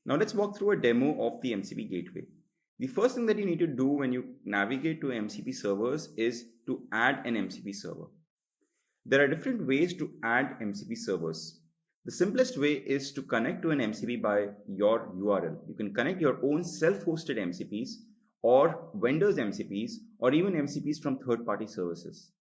Now let's walk through a demo of the MCP Gateway. The first thing that you need to do when you navigate to MCP servers is to add an MCP server. There are different ways to add MCP servers. The simplest way is to connect to an MCP by your URL. You can connect your own self-hosted MCPs or vendors MCPs or even MCPs from third-party services.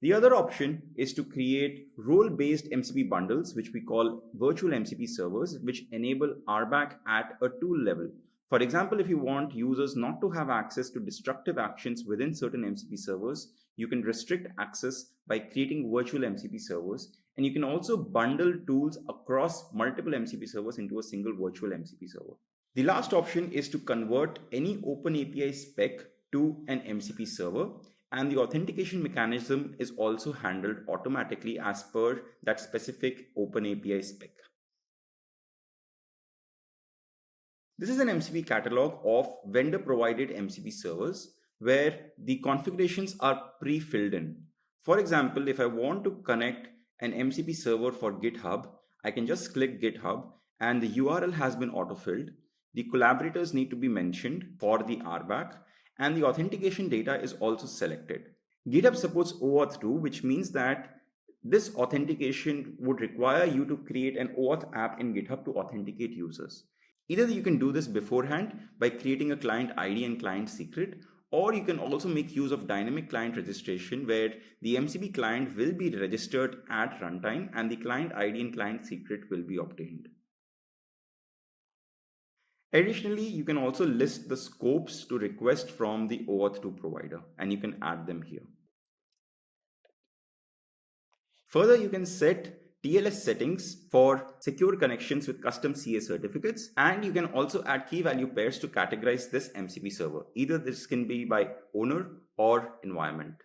The other option is to create role-based MCP bundles, which we call virtual MCP servers, which enable RBAC at a tool level. For example, if you want users not to have access to destructive actions within certain MCP servers, you can restrict access by creating virtual MCP servers, and you can also bundle tools across multiple MCP servers into a single virtual MCP server. The last option is to convert any OpenAPI spec to an MCP server, and the authentication mechanism is also handled automatically as per that specific OpenAPI spec. This is an MCP catalog of vendor-provided MCP servers where the configurations are pre-filled in. For example, if I want to connect an MCP server for GitHub, I can just click GitHub and the URL has been auto-filled. The collaborators need to be mentioned for the RBAC, and the authentication data is also selected. GitHub supports OAuth 2, which means that this authentication would require you to create an OAuth app in GitHub to authenticate users. Either you can do this beforehand by creating a client ID and client secret, or you can also make use of dynamic client registration where the MCP client will be registered at runtime and the client ID and client secret will be obtained. Additionally, you can also list the scopes to request from the OAuth 2 provider, and you can add them here. Further, you can set TLS settings for secure connections with custom CA certificates, and you can also add key value pairs to categorize this MCP server. Either this can be by owner or environment.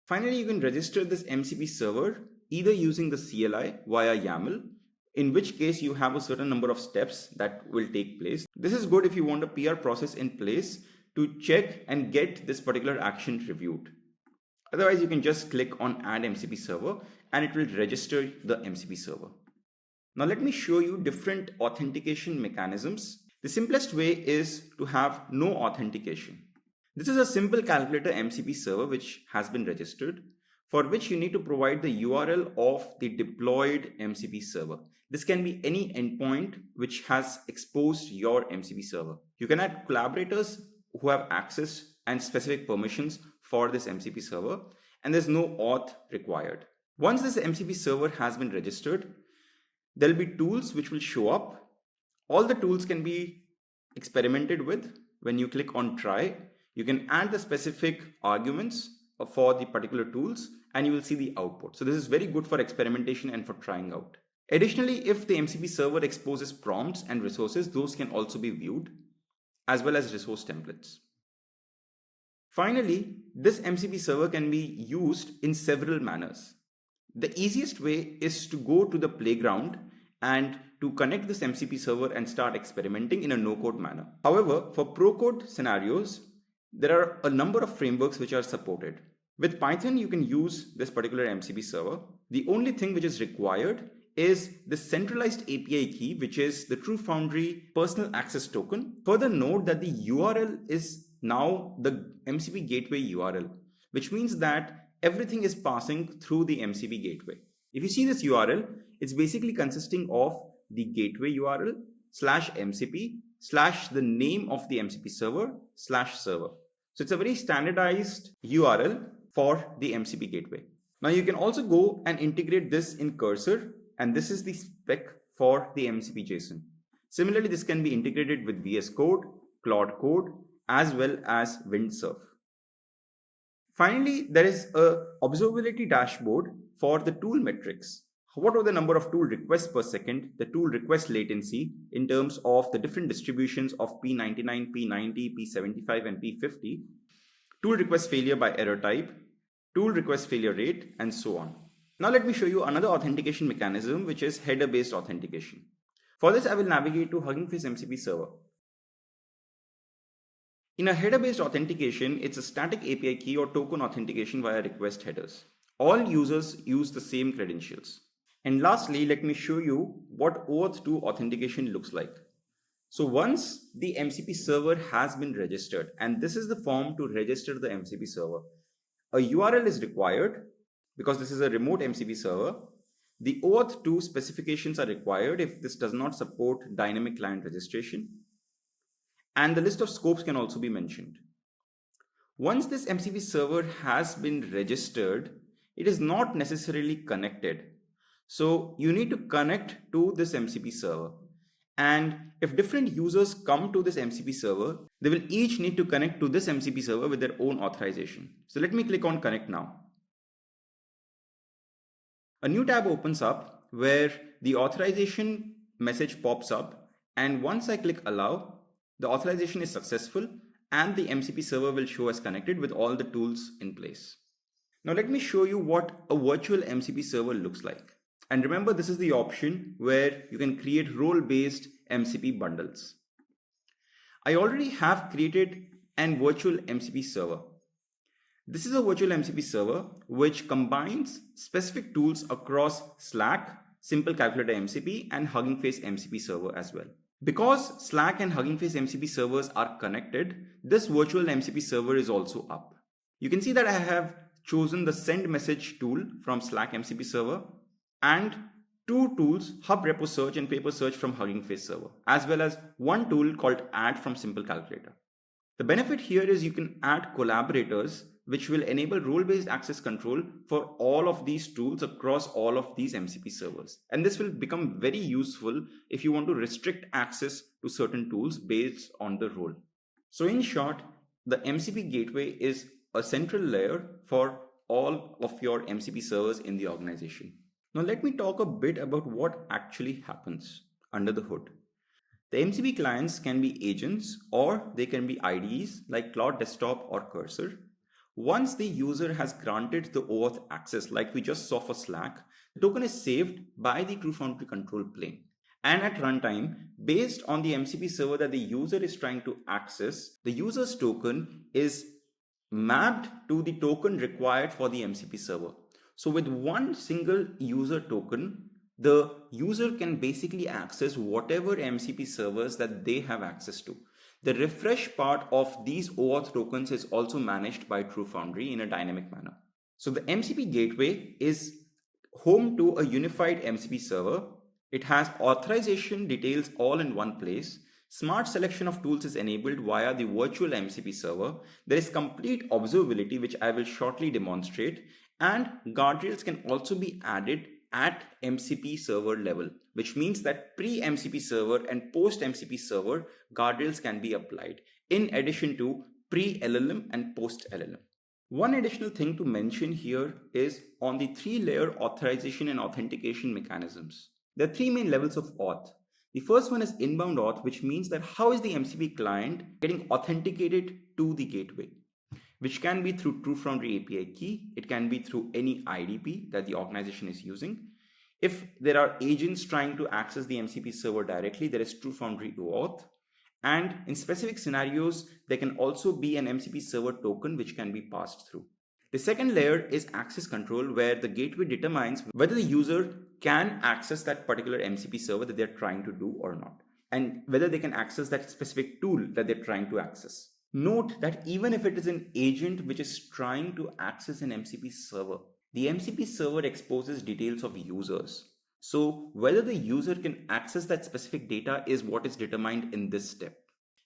Finally, you can register this MCP server either using the CLI via YAML, in which case you have a certain number of steps that will take place. This is good if you want a PR process in place to check and get this particular action reviewed. Otherwise, you can just click on Add MCP Server and it will register the MCP server. Now let me show you different authentication mechanisms. The simplest way is to have no authentication. This is a simple calculator MCP server which has been registered, for which you need to provide the URL of the deployed MCP server. This can be any endpoint which has exposed your MCP server. You can add collaborators who have access and specific permissions for this MCP server, and there's no auth required. Once this MCP server has been registered, there'll be tools which will show up. All the tools can be experimented with. When you click on try, you can add the specific arguments for the particular tools and you will see the output. So this is very good for experimentation and for trying out. Additionally, if the MCP server exposes prompts and resources, those can also be viewed, as well as resource templates. Finally, this MCP server can be used in several manners. The easiest way is to go to the playground and to connect this MCP server and start experimenting in a no-code manner. However, for pro-code scenarios, there are a number of frameworks which are supported. With Python, you can use this particular MCP server. The only thing which is required is the centralized API key, which is the TrueFoundry personal access token. Further note that the URL is now the MCP Gateway URL, which means that everything is passing through the MCP Gateway. If you see this URL, it's basically consisting of the gateway URL /MCP / the name of the MCP server /server. So it's a very standardized URL for the MCP Gateway. Now you can also go and integrate this in Cursor, and this is the spec for the MCP JSON. Similarly, this can be integrated with VS Code, Claude Code, as well as Windsurf. Finally, there is a observability dashboard for the tool metrics. What are the number of tool requests per second, the tool request latency in terms of the different distributions of P99, P90, P75, and P50, tool request failure by error type, tool request failure rate, and so on. Now let me show you another authentication mechanism, which is header-based authentication. For this, I will navigate to Hugging Face MCP server. In a header-based authentication, it's a static API key or token authentication via request headers. All users use the same credentials. And lastly, let me show you what OAuth 2 authentication looks like. So once the MCP server has been registered, and this is the form to register the MCP server, a URL is required because this is a remote MCP server. The OAuth 2 specifications are required if this does not support dynamic client registration. And the list of scopes can also be mentioned. Once this MCP server has been registered, it is not necessarily connected. So you need to connect to this MCP server. And if different users come to this MCP server, they will each need to connect to this MCP server with their own authorization. So let me click on connect now. A new tab opens up where the authorization message pops up. And once I click allow, the authorization is successful and the MCP server will show as connected with all the tools in place. Now let me show you what a virtual MCP server looks like. And remember, this is the option where you can create role-based MCP bundles. I already have created an virtual MCP server. This is a virtual MCP server which combines specific tools across Slack, Simple Calculator MCP, and Hugging Face MCP server as well. Because Slack and Hugging Face MCP servers are connected, this virtual MCP server is also up. You can see that I have chosen the send message tool from Slack MCP server and two tools, Hub Repo Search and Paper Search from Hugging Face server, as well as one tool called Add from Simple Calculator. The benefit here is you can add collaborators which will enable role-based access control for all of these tools across all of these MCP servers. And this will become very useful if you want to restrict access to certain tools based on the role. So in short, the MCP Gateway is a central layer for all of your MCP servers in the organization. Now let me talk a bit about what actually happens under the hood. The MCP clients can be agents or they can be IDEs like Cloud Desktop or Cursor. Once the user has granted the OAuth access, like we just saw for Slack, the token is saved by the TrueFoundry Control Plane. And at runtime, based on the MCP server that the user is trying to access, the user's token is mapped to the token required for the MCP server. So with one single user token, the user can basically access whatever MCP servers that they have access to. The refresh part of these OAuth tokens is also managed by TrueFoundry in a dynamic manner. So the MCP Gateway is home to a unified MCP server. It has authorization details all in one place. Smart selection of tools is enabled via the virtual MCP server. There is complete observability, which I will shortly demonstrate. And guardrails can also be added at MCP server level, which means that pre-MCP server and post-MCP server guardrails can be applied in addition to pre-LLM and post-LLM. One additional thing to mention here is on the 3-layer authorization and authentication mechanisms. There are 3 main levels of auth. The first one is inbound auth, which means that how is the MCP client getting authenticated to the gateway, which can be through TrueFoundry API key. It can be through any IDP that the organization is using. If there are agents trying to access the MCP server directly, there is TrueFoundry OAuth. And in specific scenarios, there can also be an MCP server token which can be passed through. The second layer is access control, where the gateway determines whether the user can access that particular MCP server that they're trying to do or not, and whether they can access that specific tool that they're trying to access. Note that even if it is an agent which is trying to access an MCP server, the MCP server exposes details of users. So whether the user can access that specific data is what is determined in this step.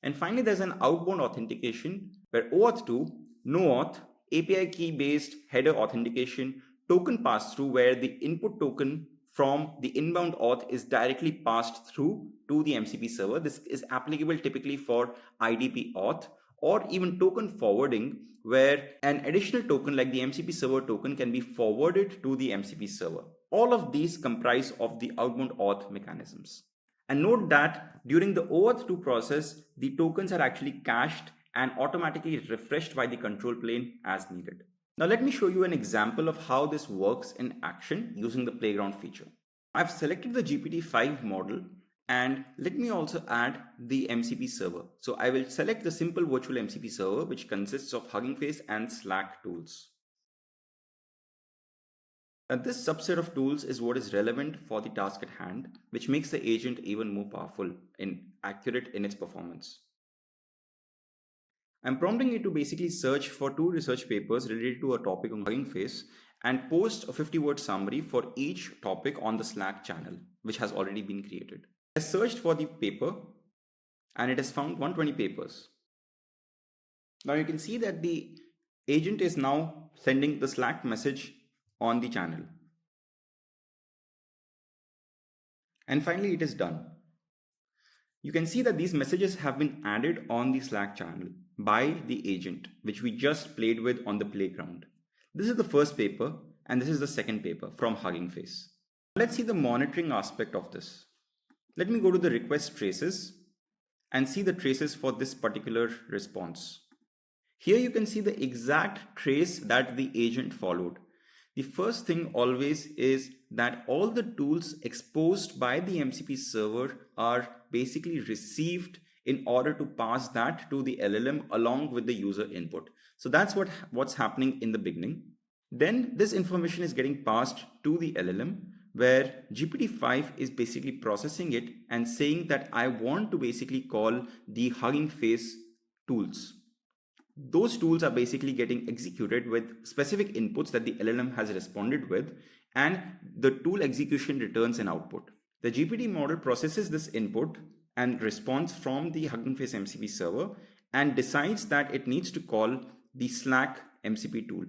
And finally, there's an outbound authentication where OAuth 2, No Auth, API key based header authentication, token pass through, where the input token from the inbound auth is directly passed through to the MCP server. This is applicable typically for IDP auth, or even token forwarding, where an additional token like the MCP server token can be forwarded to the MCP server. All of these comprise of the outbound auth mechanisms. And note that during the OAuth 2 process, the tokens are actually cached and automatically refreshed by the control plane as needed. Now let me show you an example of how this works in action using the playground feature. I've selected the GPT-5 model, and let me also add the MCP server. So I will select the simple virtual MCP server, which consists of Hugging Face and Slack tools. This subset of tools is what is relevant for the task at hand, which makes the agent even more powerful and accurate in its performance. I'm prompting it to basically search for 2 research papers related to a topic on Hugging Face and post a 50-word summary for each topic on the Slack channel, which has already been created. I searched for the paper and it has found 120 papers. Now you can see that the agent is now sending the Slack message on the channel. And finally, it is done. You can see that these messages have been added on the Slack channel by the agent, which we just played with on the playground. This is the first paper, and this is the second paper from Hugging Face. Let's see the monitoring aspect of this. Let me go to the request traces and see the traces for this particular response. Here you can see the exact trace that the agent followed. The first thing always is that all the tools exposed by the MCP server are basically received in order to pass that to the LLM along with the user input. So that's what's happening in the beginning. Then this information is getting passed to the LLM, where GPT-5 is basically processing it and saying that I want to basically call the Hugging Face tools. Those tools are basically getting executed with specific inputs that the LLM has responded with, and the tool execution returns an output. The GPT model processes this input and response from the Hugging Face MCP server and decides that it needs to call the Slack MCP tool.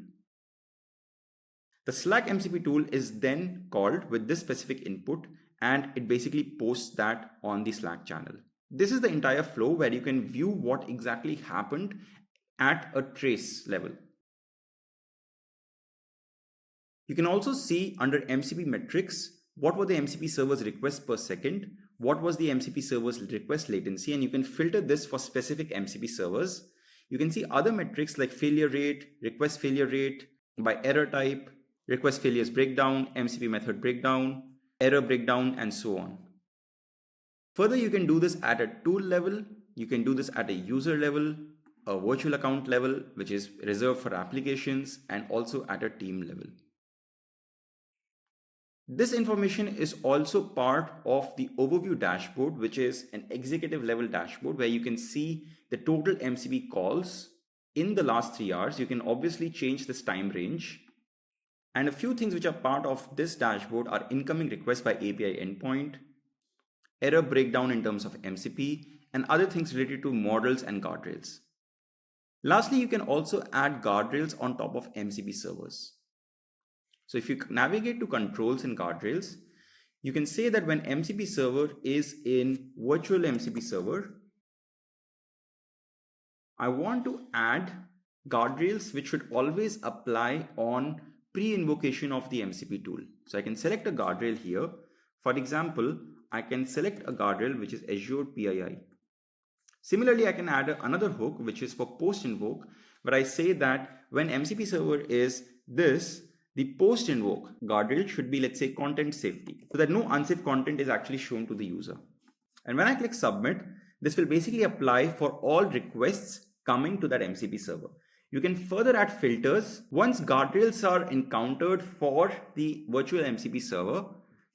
The Slack MCP tool is then called with this specific input, and it basically posts that on the Slack channel. This is the entire flow where you can view what exactly happened at a trace level. You can also see under MCP metrics, what were the MCP server's requests per second, what was the MCP server's request latency, and you can filter this for specific MCP servers. You can see other metrics like failure rate, request failure rate, by error type, request failures breakdown, MCP method breakdown, error breakdown, and so on. Further, you can do this at a tool level, you can do this at a user level, a virtual account level, which is reserved for applications, and also at a team level. This information is also part of the overview dashboard, which is an executive level dashboard where you can see the total MCP calls in the last 3 hours. You can obviously change this time range. And a few things which are part of this dashboard are incoming requests by API endpoint, error breakdown in terms of MCP, and other things related to models and guardrails. Lastly, you can also add guardrails on top of MCP servers. So if you navigate to controls and guardrails, you can say that when MCP server is in virtual MCP server, I want to add guardrails which should always apply on pre-invocation of the MCP tool. So I can select a guardrail here. For example, I can select a guardrail which is Azure PII. Similarly, I can add another hook which is for post-invoke, where I say that when MCP server is this, the post-invoke guardrail should be, let's say, content safety, so that no unsafe content is actually shown to the user. And when I click submit, this will basically apply for all requests coming to that MCP server. You can further add filters. Once guardrails are encountered for the virtual MCP server,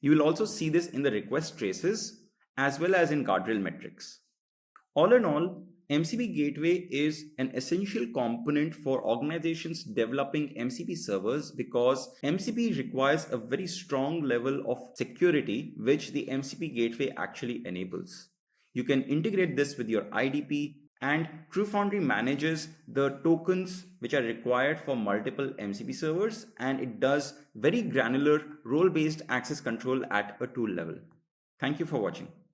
you will also see this in the request traces as well as in guardrail metrics. All in all, MCP Gateway is an essential component for organizations developing MCP servers because MCP requires a very strong level of security, which the MCP Gateway actually enables. You can integrate this with your IDP, and TrueFoundry manages the tokens which are required for multiple MCP servers, and it does very granular role-based access control at a tool level. Thank you for watching.